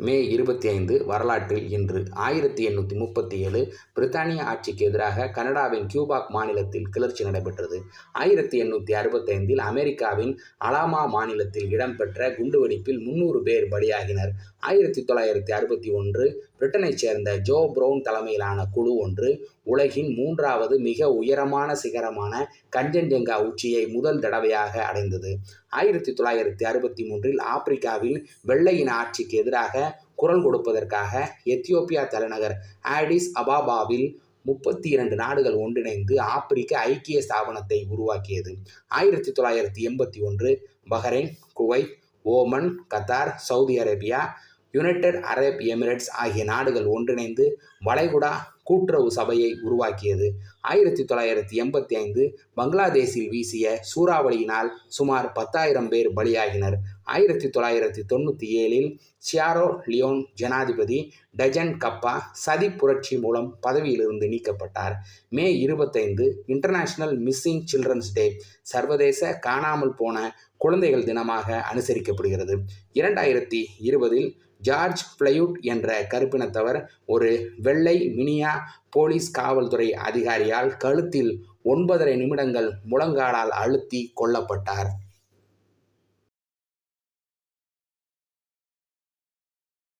மே 25 வரலாற்றில் இன்று 1837 பிரித்தானிய ஆட்சிக்கு எதிராக கனடாவின் கியூபாக் மாநிலத்தில் கிளர்ச்சி நடைபெற்றது. 1865 அமெரிக்காவின் அலாமா மாநிலத்தில் இடம்பெற்ற குண்டுவெடிப்பில் 300 பேர் பலியாகினர். 1961 பிரிட்டனைச் சேர்ந்த ஜோ ப்ரவுன் தலைமையிலான குழு ஒன்று உலகின் 3வது மிக உயரமான சிகரமான கஞ்சன்ஜங்கா உச்சியை முதல் தடவையாக அடைந்தது. 1963 ஆப்பிரிக்காவில் வெள்ளையின ஆட்சிக்கு எதிராக குரல் கொடுப்பதற்காக எத்தியோப்பியா தலைநகர் ஆடிஸ் அபாபாவில் 32 நாடுகள் ஒன்றிணைந்து ஆப்பிரிக்க ஐக்கிய ஸ்தாபனத்தை உருவாக்கியது. 1981 Bahrain, Kuwait, Oman, Qatar, Saudi Arabia, United Arab Emirates ஆகிய நாடுகள் ஒன்றிணைந்து வளைகுடா கூட்டுறவு சபையை உருவாக்கியது. 1985 பங்களாதேஷில் வீசிய சூறாவளியினால் சுமார் 10,000 பேர் பலியாகினர். 1997 சியாரா லியோன் ஜனாதிபதி டஜன் கப்பா சதி புரட்சி மூலம் பதவியிலிருந்து நீக்கப்பட்டார். மே 25 இன்டர்நேஷனல் மிஸ்ஸிங் சில்ட்ரன்ஸ் டே, சர்வதேச காணாமல் போன குழந்தைகள் தினமாக அனுசரிக்கப்படுகிறது. 2020 ஜார்ஜ் ஃப்ளைட் என்ற கருப்பினத்தவர் ஒரு வெள்ளை மினியா போலீஸ் காவல்துறை அதிகாரியால் கழுத்தில் 9.5 நிமிடங்கள் முழங்காலால் அழுத்தி கொல்லப்பட்டார்.